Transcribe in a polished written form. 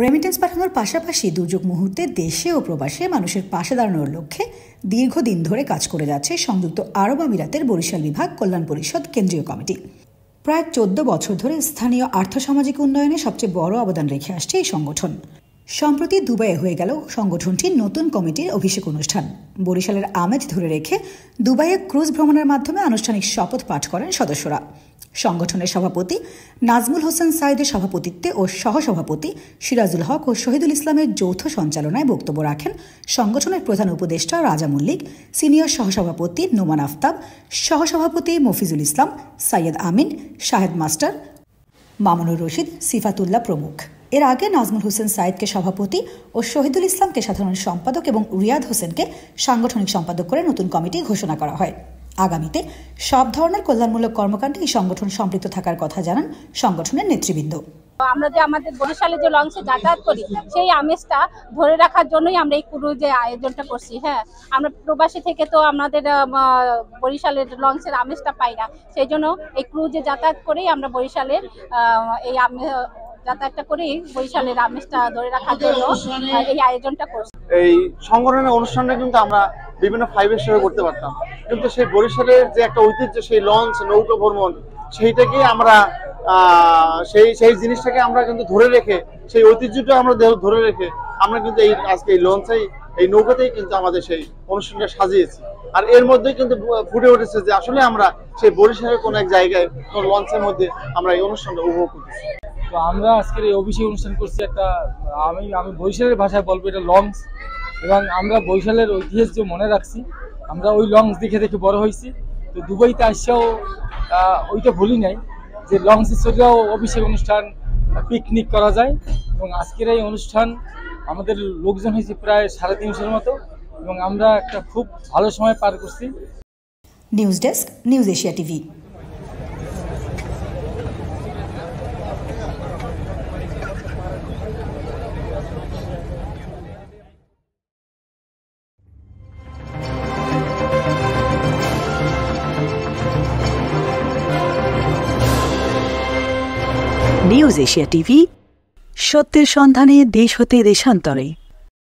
Remittance পাঠানোর পাশাপাশি দুর্যোগ মুহূর্তে দেশে ও প্রবাসে মানুষের পাশে দাঁড়ানোর লক্ষ্যে দীর্ঘদিন ধরে কাজ করে যাচ্ছে সংযুক্ত আরব আমিরাতের বরিশাল বিভাগ কল্যাণ পরিষদ কেন্দ্রীয় কমিটি। প্রায় 14 বছর ধরে স্থানীয় আর্থসামাজিক উন্নয়নে সবচেয়ে বড় অবদান রেখে আসছে এই সংগঠন। সম্প্রতি দুবাইয়ে হয়ে গেল সংগঠনটির নতুন কমিটির অভিষেক অনুষ্ঠান। বরিশালের আমেজ ধরে রেখে দুবাইয়ে ক্রুজ ভ্রমণের মাধ্যমে আনুষ্ঠানিক শপথ পাঠ করেন সদস্যরা। সংগঠনের সভাপতি নাজমুল হোসেন সাইদের সভাপতিত্বে ও সহসভাপতি সিরাজুল হক ও শহীদুল ইসলামের যৌথ সঞ্চালনায় বক্তব্য রাখেন সংগঠনের প্রধান উপদেষ্টা রাজা মল্লিক, সিনিয়র সহসভাপতি নোমান আফতাব, সহসভাপতি মফিজুল ইসলাম, সাইয়েদ আমিন, শাহেদ মাস্টার, মামুনুর রশিদ, সিফাতুল্লাহ প্রমুখ। এর আগে নাজমুল হোসেন সাইদকে সভাপতি ও শহীদুল ইসলামকে সাধারণ সম্পাদক এবং রিয়াদ হোসেনকে সাংগঠনিক সম্পাদক করে নতুন কমিটি ঘোষণা করা হয়। আগামীতে সব ধরনের কল্যাণমূলক কর্মকাণ্ডে এই সংগঠন সম্পৃক্ত থাকার কথা জানান সংগঠনের নেতৃবৃন্দ। আমরা যে আমাদের বরিশালে যে লঞ্চে যাতায়াত করি সেই আমেজটা ধরে রাখার জন্যই আমরা এই ক্রুজে আয়োজনটা করছি। হ্যাঁ, আমরা প্রবাসী থেকে তো আমাদের বরিশালের লঞ্চের আমেজটা পাই না, সেই জন্য এই ক্রুজে যাতায়াত করেই আমরা বরিশালের এই যাতায়াতটা করেই বরিশালের আমেজটা ধরে রাখার জন্য এই আয়োজনটা করছি। এই সংগঠনের অনুষ্ঠানটা কিন্তু আমরা বিভিন্ন ফাইভের সঙ্গে করতে পারতাম, কিন্তু সেই বরিশালের যে একটা ঐতিহ্য, সেই লঞ্চ নৌকা ভ্রমণ, সেইটাকে আমরা সেই জিনিসটাকে আমরা কিন্তু ধরে রেখে, সেই ঐতিহ্যটা আমরা ধরে রেখে আমরা কিন্তু এই আজকে এই লঞ্চেই, এই নৌকাতেই কিন্তু আমাদের সেই অনুষ্ঠানটা সাজিয়েছি। আর এর মধ্যেই কিন্তু ফুটে উঠেছে যে আসলে আমরা সেই বরিশালের কোন এক জায়গায় কোন লঞ্চের মধ্যে আমরা এই অনুষ্ঠানটা উপভোগ করতেছি। তো আমরা আজকের এই অভিষেক অনুষ্ঠান করছি একটা, আমি বরিশালের ভাষায় বলবো এটা লঞ্চ, এবং আমরা বরিশালের ঐতিহ্য মনে রাখছি। আমরা ওই লঞ্চ দেখে দেখে বড় হয়েছি। তো দুবাইতে আসছেও ওইটা ভুলি নাই যে লঞ্চে চলেও অভিষেক অনুষ্ঠান, পিকনিক করা যায়। এবং আজকের এই অনুষ্ঠান আমাদের লোকজন হয়েছে প্রায় 350 মতো, এবং আমরা একটা খুব ভালো সময় পার করছি। News desk, news Asia TV. News Asia TV, সত্যের সন্ধানে দেশ হতে দেশান্তরে।